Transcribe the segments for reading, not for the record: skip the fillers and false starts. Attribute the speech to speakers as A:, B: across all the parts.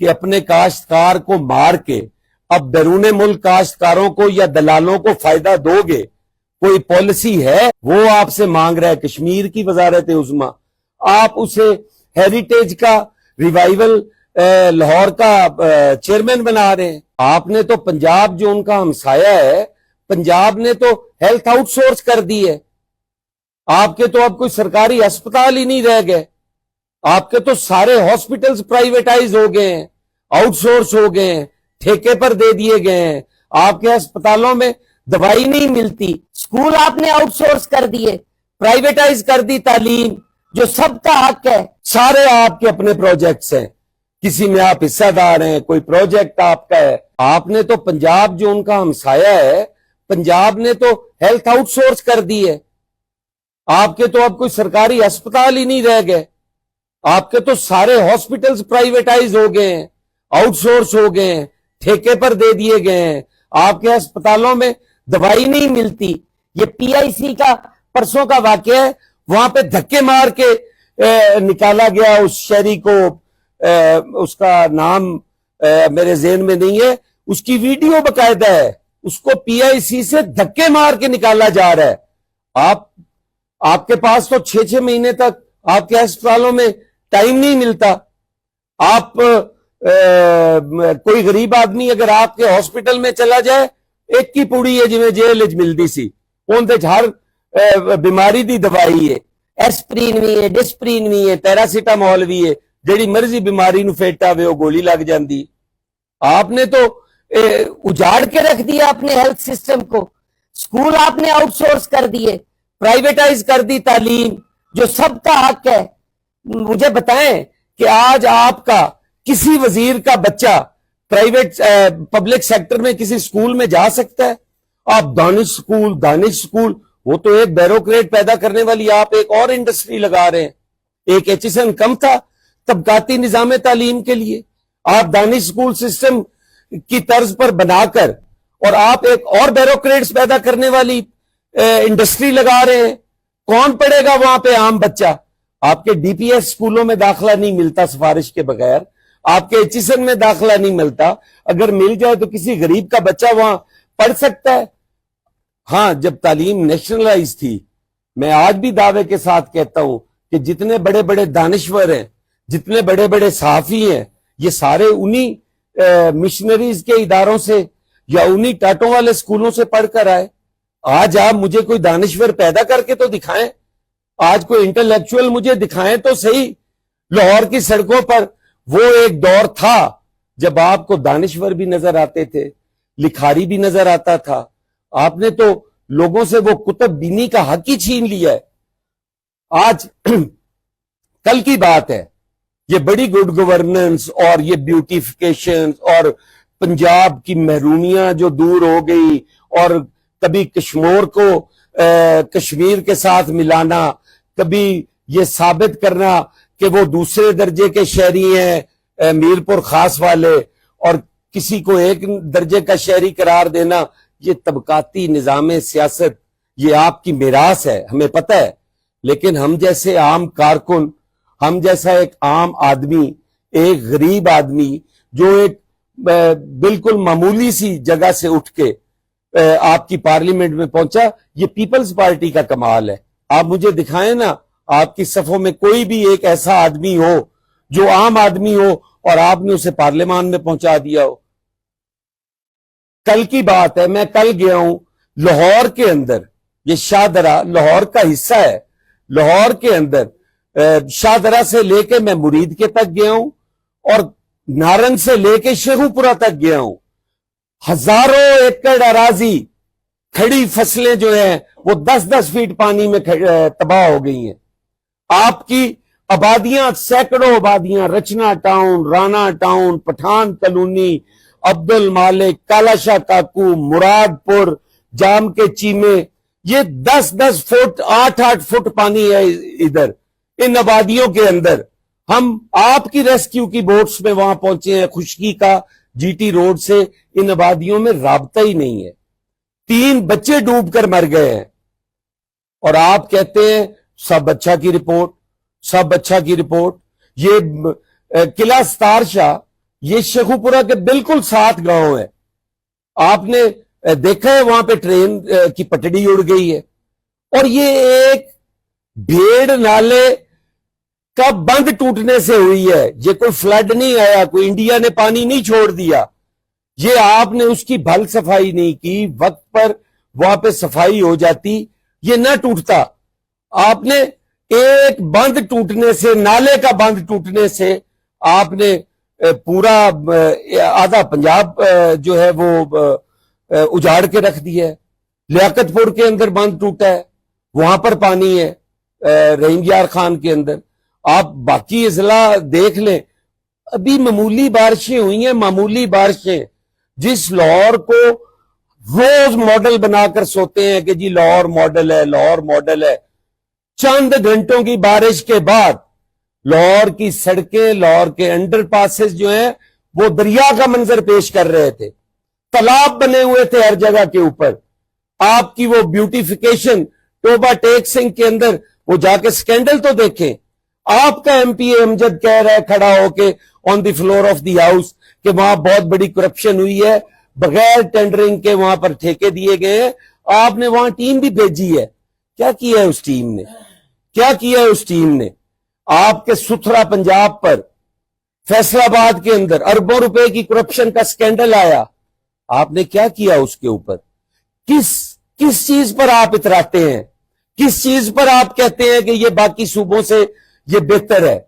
A: کہ اپنے کاشتکار کو مار کے اب بیرون ملک کاشتکاروں کو یا دلالوں کو فائدہ دو گے؟ کوئی پالیسی ہے؟ وہ آپ سے مانگ رہا ہے کشمیر کی وزارت عظمیٰ، آپ اسے ہیریٹیج کا ریوائیول لاہور کا چیئرمین بنا رہے ہیں۔ آپ نے تو پنجاب جو ان کا ہمسایہ ہے، پنجاب نے تو ہیلتھ آؤٹ سورس کر دی ہے۔ آپ کے تو اب کوئی سرکاری ہسپتال ہی نہیں رہ گئے، آپ کے تو سارے ہاسپٹلز پرائیویٹائز ہو گئے ہیں، آؤٹ سورس ہو گئے ہیں، ٹھیکے پر دے دیے گئے ہیں۔ آپ کے ہسپتالوں میں دوائی نہیں ملتی، اسکول آپ نے آؤٹ سورس کر دیے، پرائیویٹائز کر دی تعلیم جو سب کا حق ہے۔ سارے آپ کے اپنے پروجیکٹس ہیں، کسی میں آپ حصہ دار ہیں، کوئی پروجیکٹ آپ کا ہے۔ آپ نے تو پنجاب جو ان کا ہمسایہ ہے، پنجاب نے تو ہیلتھ آؤٹ سورس کر دی ہے۔ آپ کے تو اب کوئی سرکاری ہسپتال ہی نہیں رہ گئے، آپ کے تو سارے ہاسپٹلز پرائیویٹائز ہو گئے ہیں، آؤٹ سورس ہو گئے ہیں، ٹھیکے پر دے دیے گئے ہیں۔ آپ کے ہسپتالوں میں دوائی نہیں ملتی۔ یہ پی آئی سی کا پرسوں کا واقعہ ہے، وہاں پہ دھکے مار کے نکالا گیا اس شہری کو، اس کا نام میرے ذہن میں نہیں ہے، اس کی ویڈیو باقاعدہ ہے، اس کو پی آئی سی سے دھکے مار کے نکالا جا رہا ہے۔ آپ کے پاس تو 6 مہینے تک آپ کے ہسپتالوں میں ٹائم نہیں ملتا۔ آپ کوئی غریب آدمی اگر آپ کے ہاسپٹل میں چلا جائے، ایک کی پوڑی ہے جی جیل ملتی سی، اندر ہر بیماری دی دوائی ہے، ایسپرین بھی ہے، ڈسپرین بھی ہے، پیراسیٹامول بھی ہے، جیڑی مرضی بیماری نو فیٹا ہوئے وہ گولی لگ جاندی۔ آپ نے تو اجاڑ کے رکھ دیا اپنے ہیلتھ سسٹم کو، سکول آپ نے آؤٹ سورس کر دیے، پرائیویٹائز کر دی تعلیم جو سب کا حق ہے۔ مجھے بتائیں کہ آج آپ کا کسی وزیر کا بچہ پرائیویٹ پبلک سیکٹر میں کسی سکول میں جا سکتا ہے؟ آپ دانش سکول، وہ تو ایک بیوروکریٹ پیدا کرنے والی آپ ایک اور انڈسٹری لگا رہے ہیں۔ ایک ایچ ایس این کم تھا طبقاتی نظام تعلیم کے لیے، آپ دانش سکول سسٹم کی طرز پر بنا کر اور آپ ایک اور بیوروکریٹس پیدا کرنے والی انڈسٹری لگا رہے ہیں۔ کون پڑھے گا وہاں پہ عام بچہ؟ آپ کے ڈی پی ایس سکولوں میں داخلہ نہیں ملتا سفارش کے بغیر، آپ کے ایچ ایس این میں داخلہ نہیں ملتا، اگر مل جائے تو کسی غریب کا بچہ وہاں پڑھ سکتا ہے۔ ہاں، جب تعلیم نیشنلائز تھی، میں آج بھی دعوے کے ساتھ کہتا ہوں کہ جتنے بڑے بڑے دانشور ہیں، جتنے بڑے بڑے صحافی ہیں، یہ سارے انہی مشنریز کے اداروں سے یا انہی ٹاٹوں والے سکولوں سے پڑھ کر آئے۔ آج آپ مجھے کوئی دانشور پیدا کر کے تو دکھائیں، آج کوئی انٹلیکچوئل مجھے دکھائیں تو صحیح۔ لاہور کی سڑکوں پر وہ ایک دور تھا جب آپ کو دانشور بھی نظر آتے تھے، لکھاری بھی نظر آتا تھا۔ آپ نے تو لوگوں سے وہ کتب بینی کا حق ہی چھین لیا ہے۔ آج کل کی بات ہے، یہ بڑی گڈ گورننس اور یہ بیوٹیفیکیشن اور پنجاب کی محرومیاں جو دور ہو گئی اور کبھی کشمور کو کشمیر کے ساتھ ملانا، کبھی یہ ثابت کرنا کہ وہ دوسرے درجے کے شہری ہیں میرپور خاص والے، اور کسی کو ایک درجے کا شہری قرار دینا، یہ طبقاتی نظام سیاست، یہ آپ کی میراث ہے، ہمیں پتہ ہے۔ لیکن ہم جیسے عام کارکن، ہم جیسا ایک عام آدمی، ایک غریب آدمی جو ایک بالکل معمولی سی جگہ سے اٹھ کے آپ کی پارلیمنٹ میں پہنچا، یہ پیپلز پارٹی کا کمال ہے۔ آپ مجھے دکھائیں نا آپ کی صفوں میں کوئی بھی ایک ایسا آدمی ہو جو عام آدمی ہو اور آپ نے اسے پارلیمان میں پہنچا دیا ہو۔ کل کی بات ہے، میں کل گیا ہوں لاہور کے اندر، یہ شاہ درہ لاہور کا حصہ ہے، لاہور کے اندر شاہ درہ سے لے کے میں مرید کے تک گیا ہوں اور نارنگ سے لے کے شیخو پورہ تک گیا ہوں۔ ہزاروں ایکڑ اراضی، کھڑی فصلیں جو ہیں وہ 10-10 فیٹ پانی میں تباہ ہو گئی ہیں۔ آپ کی آبادیاں، سینکڑوں آبادیاں، Rachna town, Rana town, Pathan colony, Abdul Malik, کالا شاہ کاکو، مراد پور، جام کے چیمے، یہ 10-10 فٹ، 8-8 فٹ پانی ہے ادھر ان آبادیوں کے اندر۔ ہم آپ کی ریسکیو کی بوٹس میں وہاں پہنچے ہیں، خشکی کا جی ٹی روڈ سے ان آبادیوں میں رابطہ ہی نہیں ہے۔ 3 بچے ڈوب کر مر گئے ہیں اور آپ کہتے ہیں سب اچھا کی رپورٹ، سب اچھا کی رپورٹ۔ یہ قلعہ ستار شاہ یہ شیخوپورہ کے بالکل ساتھ گاؤں ہے. آپ نے دیکھا ہے وہاں پہ ٹرین کی پٹڑی اڑ گئی ہے. اور یہ ایک بھیڑ نالے کا بند ٹوٹنے سے ہوئی ہے. یہ کوئی فلڈ نہیں آیا, کوئی انڈیا نے پانی نہیں چھوڑ دیا. یہ آپ نے اس کی بھل صفائی نہیں کی, وقت پر وہاں پہ صفائی ہو جاتی, یہ نہ ٹوٹتا. آپ نے ایک بند ٹوٹنے سے, نالے کا بند ٹوٹنے سے آپ نے پورا آدھا پنجاب جو ہے وہ اجاڑ کے رکھ دیا ہے. لیاقت پور کے اندر بند ٹوٹا ہے, وہاں پر پانی ہے, رحیم یار خان کے اندر. آپ باقی اضلاع دیکھ لیں, ابھی معمولی بارشیں ہوئی ہیں, معمولی بارشیں. جس لاہور کو روز ماڈل بنا کر سوتے ہیں کہ جی لاہور ماڈل ہے, لاہور ماڈل ہے, چند گھنٹوں کی بارش کے بعد لاہور کی سڑکیں, لاہور کے انڈر پاسز جو ہیں وہ دریا کا منظر پیش کر رہے تھے. تالاب بنے ہوئے تھے ہر جگہ کے اوپر. آپ کی وہ بیوٹیفیکیشن ٹوبا ٹیک سنگھ کے اندر, وہ جا کے سکینڈل تو دیکھیں. آپ کا ایم پی اے امجد کہہ رہا ہے کھڑا ہو کے آن دی فلور آف دی ہاؤس کہ وہاں بہت بڑی کرپشن ہوئی ہے, بغیر ٹینڈرنگ کے وہاں پر ٹھیکے دیے گئے ہیں. آپ نے وہاں ٹیم بھی بھیجی ہے. کیا کیا ہے اس ٹیم نے, کیا کیا ہے اس ٹیم نے؟ آپ کے ستھرا پنجاب پر فیصل آباد کے اندر اربوں روپے کی کرپشن کا سکینڈل آیا, آپ نے کیا کیا اس کے اوپر؟ کس چیز پر آپ اتراتے ہیں, کس چیز پر آپ کہتے ہیں کہ یہ باقی صوبوں سے یہ بہتر ہے؟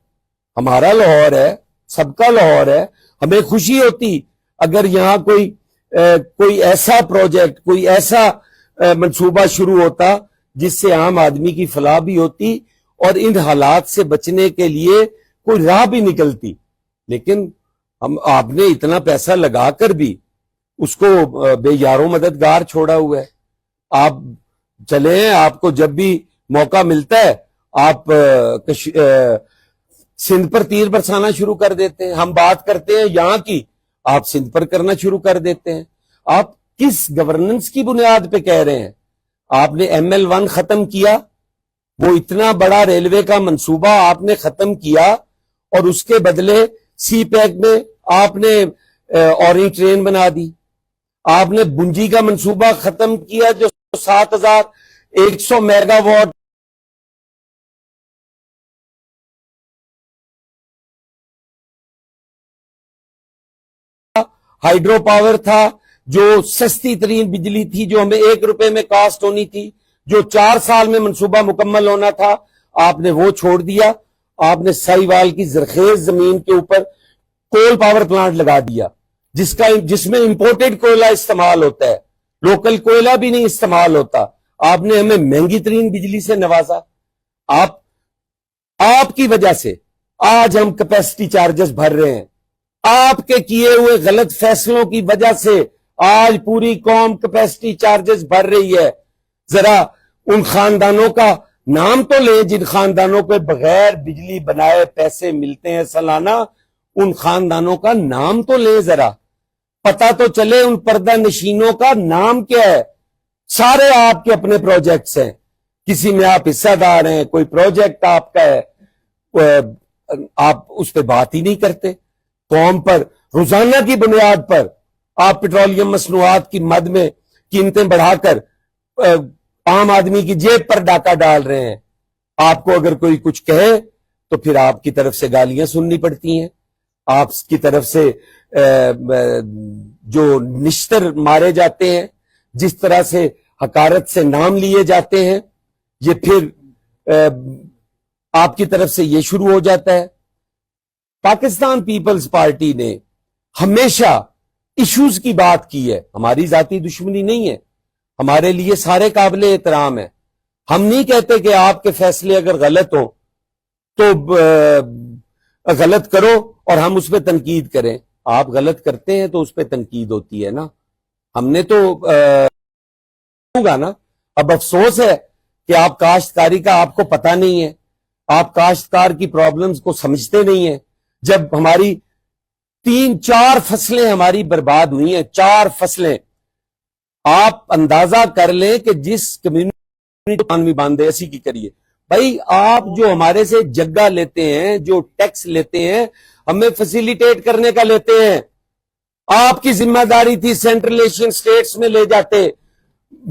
A: ہمارا لاہور ہے, سب کا لاہور ہے. ہمیں خوشی ہوتی اگر یہاں کوئی ایسا پروجیکٹ, کوئی ایسا منصوبہ شروع ہوتا جس سے عام آدمی کی فلاح بھی ہوتی اور ان حالات سے بچنے کے لیے کوئی راہ بھی نکلتی. لیکن آپ نے اتنا پیسہ لگا کر بھی اس کو بے یاروں مددگار چھوڑا ہوا ہے. آپ چلیں, آپ کو جب بھی موقع ملتا ہے آپ سندھ پر تیر برسانا شروع کر دیتے ہیں. ہم بات کرتے ہیں یہاں کی, آپ سندھ پر کرنا شروع کر دیتے ہیں. آپ کس گورننس کی بنیاد پہ کہہ رہے ہیں؟ آپ نے ML1 ختم کیا, وہ اتنا بڑا ریلوے کا منصوبہ آپ نے ختم کیا, اور اس کے بدلے سی پیک میں آپ نے اورنگ ٹرین بنا دی. آپ نے بنجی کا منصوبہ ختم کیا جو 7100 میگا واٹ ہائیڈرو پاور تھا, جو سستی ترین بجلی تھی, جو ہمیں 1 روپے میں کاسٹ ہونی تھی, جو 4 سال میں منصوبہ مکمل ہونا تھا, آپ نے وہ چھوڑ دیا. آپ نے سائیوال کی زرخیز زمین کے اوپر کول پاور پلانٹ لگا دیا جس میں امپورٹڈ کوئلہ استعمال ہوتا ہے, لوکل کوئلہ بھی نہیں استعمال ہوتا. آپ نے ہمیں مہنگی ترین بجلی سے نوازا. آپ کی وجہ سے آج ہم کیپیسٹی چارجز بھر رہے ہیں. آپ کے کیے ہوئے غلط فیصلوں کی وجہ سے آج پوری قوم کیپیسٹی چارجز بھر رہی ہے. ذرا ان خاندانوں کا نام تو لیں جن خاندانوں کو بغیر بجلی بنائے پیسے ملتے ہیں سالانہ, ان خاندانوں کا نام تو لیں, ذرا پتہ تو چلے ان پردہ نشینوں کا نام کیا ہے. سارے آپ کے اپنے پروجیکٹس ہیں, کسی میں آپ حصہ دار ہیں, کوئی پروجیکٹ آپ کا ہے, آپ اس پہ بات ہی نہیں کرتے. قوم پر روزانہ کی بنیاد پر آپ پیٹرولیم مصنوعات کی مد میں قیمتیں بڑھا کر عام آدمی کی جیب پر ڈاکہ ڈال رہے ہیں. آپ کو اگر کوئی کچھ کہے تو پھر آپ کی طرف سے گالیاں سننی پڑتی ہیں, آپ کی طرف سے جو نشتر مارے جاتے ہیں, جس طرح سے حقارت سے نام لیے جاتے ہیں, یہ پھر آپ کی طرف سے یہ شروع ہو جاتا ہے. پاکستان پیپلز پارٹی نے ہمیشہ ایشوز کی بات کی ہے. ہماری ذاتی دشمنی نہیں ہے, ہمارے لیے سارے قابل احترام ہے. ہم نہیں کہتے کہ آپ کے فیصلے اگر غلط ہوں تو غلط کرو اور ہم اس پہ تنقید کریں. آپ غلط کرتے ہیں تو اس پہ تنقید ہوتی ہے نا. ہم نے تو ہوگا نا. اب افسوس ہے کہ آپ کاشتکاری کا آپ کو پتہ نہیں ہے, آپ کاشتکار کی پرابلمز کو سمجھتے نہیں ہیں. جب ہماری 3-4 فصلیں ہماری برباد ہوئی ہیں, 4 فصلیں, آپ اندازہ کر لیں کہ جس کمیونٹی باندھے ایسی کی کریے بھائی آپ جو ہمارے سے جگہ لیتے ہیں، جو ٹیکس لیتے ہیں، ہمیں فیسیلیٹیٹ کرنے کا لیتے ہیں. آپ کی ذمہ داری تھی سینٹرل ایشین سٹیٹس میں لے جاتے،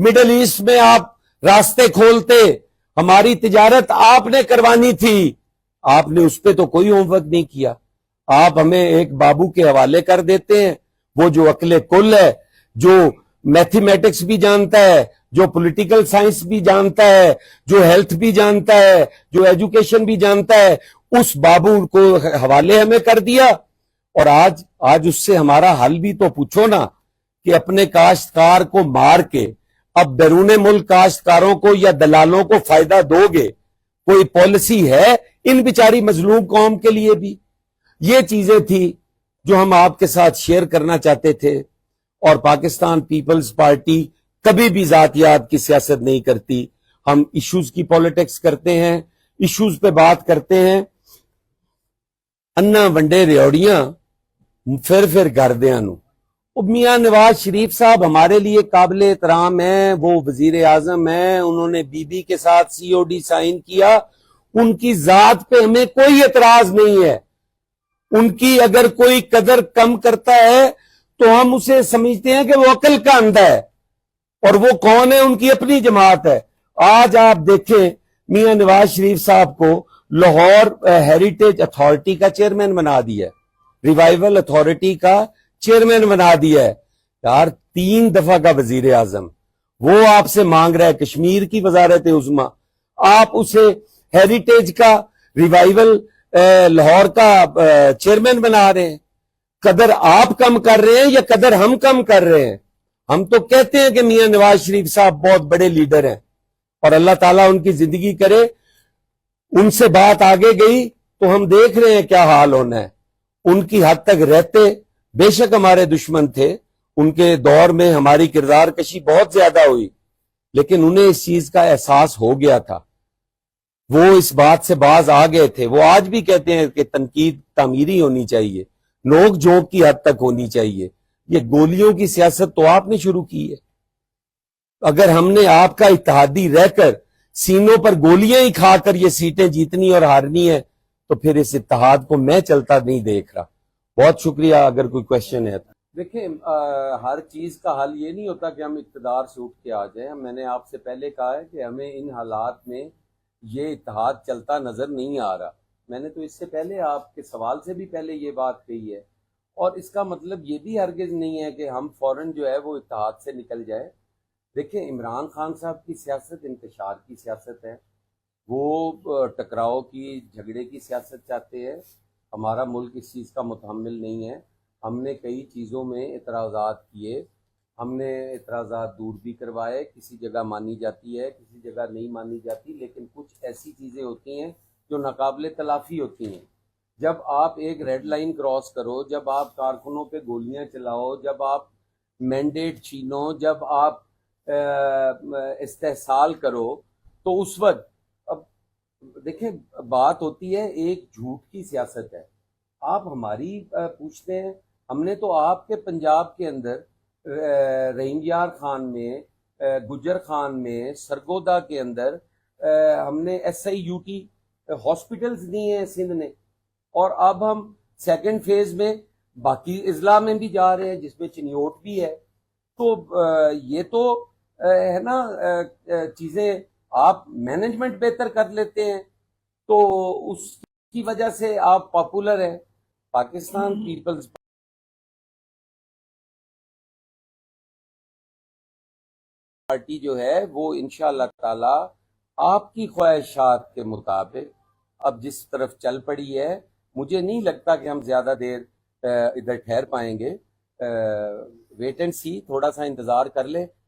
A: مڈل ایسٹ میں آپ راستے کھولتے، ہماری تجارت آپ نے کروانی تھی. آپ نے اس پہ تو کوئی ہوم ورک نہیں کیا. آپ ہمیں ایک بابو کے حوالے کر دیتے ہیں، وہ جو عقل کل ہے، جو میتھمیٹکس بھی جانتا ہے، جو پولیٹیکل سائنس بھی جانتا ہے، جو ہیلتھ بھی جانتا ہے، جو ایجوکیشن بھی جانتا ہے، اس بابو کو حوالے ہمیں کر دیا. اور آج اس سے ہمارا حل بھی تو پوچھو نا، کہ اپنے کاشتکار کو مار کے اب بیرون ملک کاشتکاروں کو یا دلالوں کو فائدہ دو گے؟ کوئی پالیسی ہے ان بیچاری مظلوم قوم کے لیے بھی؟ یہ چیزیں تھی جو ہم آپ کے ساتھ شیئر کرنا چاہتے تھے. اور پاکستان پیپلز پارٹی کبھی بھی ذاتیات کی سیاست نہیں کرتی. ہم ایشوز کی پالیٹکس کرتے ہیں، ایشوز پہ بات کرتے ہیں. انا ونڈے ریوڑیاں پھر گھردیاں نو. میاں نواز شریف صاحب ہمارے لیے قابل احترام ہیں، وہ وزیر اعظم ہیں، انہوں نے بی بی کے ساتھ سی او ڈی سائن کیا. ان کی ذات پہ ہمیں کوئی اعتراض نہیں ہے. ان کی اگر کوئی قدر کم کرتا ہے تو ہم اسے سمجھتے ہیں کہ وہ عقل کا اندھا ہے. اور وہ کون ہے؟ ان کی اپنی جماعت ہے. آج آپ دیکھیں میاں نواز شریف صاحب کو لاہور ہیریٹیج اتھارٹی کا چیئرمین بنا دیا ہے، ریوائول اتھارٹی کا چیئرمین بنا دیا ہے. یار 3 دفعہ کا وزیر اعظم، وہ آپ سے مانگ رہا ہے کشمیر کی وزارت عظمیٰ، آپ اسے ہیریٹیج کا، ریوائول لاہور کا چیئرمین بنا رہے ہیں. قدر آپ کم کر رہے ہیں یا قدر ہم کم کر رہے ہیں؟ ہم تو کہتے ہیں کہ میاں نواز شریف صاحب بہت بڑے لیڈر ہیں، اور اللہ تعالیٰ ان کی زندگی کرے. ان سے بات آگے گئی تو ہم دیکھ رہے ہیں کیا حال ہونا ہے. ان کی حد تک رہتے، بے شک ہمارے دشمن تھے، ان کے دور میں ہماری کردار کشی بہت زیادہ ہوئی، لیکن انہیں اس چیز کا احساس ہو گیا تھا، وہ اس بات سے باز آ گئے تھے. وہ آج بھی کہتے ہیں کہ تنقید تعمیری ہونی چاہیے، نوک جھونک کی حد تک ہونی چاہیے. یہ گولیوں کی سیاست تو آپ نے شروع کی ہے. اگر ہم نے آپ کا اتحادی رہ کر سینوں پر گولیاں ہی کھا کر یہ سیٹیں جیتنی اور ہارنی ہے تو پھر اس اتحاد کو میں چلتا نہیں دیکھ رہا. بہت شکریہ. اگر کوئی کوشچن ہے تو دیکھیں، ہر چیز کا حل یہ نہیں ہوتا کہ ہم اقتدار سے اٹھ کے آ جائیں. میں نے آپ سے پہلے کہا ہے کہ ہمیں ان حالات میں یہ اتحاد چلتا نظر نہیں آ رہا. میں نے تو اس سے پہلے آپ کے سوال سے بھی پہلے یہ بات کہی ہے. اور اس کا مطلب یہ بھی ہرگز نہیں ہے کہ ہم فوراً جو ہے وہ اتحاد سے نکل جائے. دیکھیں، عمران خان صاحب کی سیاست انتشار کی سیاست ہے، وہ ٹکراؤ کی، جھگڑے کی سیاست چاہتے ہیں. ہمارا ملک اس چیز کا متحمل نہیں ہے. ہم نے کئی چیزوں میں اعتراضات کیے، ہم نے اعتراضات دور بھی کروائے. کسی جگہ مانی جاتی ہے، کسی جگہ نہیں مانی جاتی، لیکن کچھ ایسی چیزیں ہوتی ہیں جو ناقابل تلافی ہوتی ہیں. جب آپ ایک ریڈ لائن کراس کرو، جب آپ کارکنوں پہ گولیاں چلاؤ، جب آپ مینڈیٹ چھینو، جب آپ استحصال کرو، تو اس وقت اب دیکھیں بات ہوتی ہے ایک جھوٹ کی سیاست ہے. آپ ہماری پوچھتے ہیں، ہم نے تو آپ کے پنجاب کے اندر رحیم یار خان میں، گجر خان میں، سرگودا کے اندر ہم نے S I U T hospitals دی ہیں سندھ نے. اور اب ہم سیکنڈ فیز میں باقی اضلاع میں بھی جا رہے ہیں جس میں چنیوٹ بھی ہے. تو یہ تو ہے نا چیزیں آپ مینجمنٹ بہتر کر لیتے ہیں تو اس کی وجہ سے آپ پاپولر ہیں. پاکستان پیپلز پارٹی جو ہے وہ انشاءاللہ تعالی آپ کی خواہشات کے مطابق اب جس طرف چل پڑی ہے، مجھے نہیں لگتا کہ ہم زیادہ دیر ادھر ٹھہر پائیں گے. ویٹ اینڈ سی، تھوڑا سا انتظار کر لیں.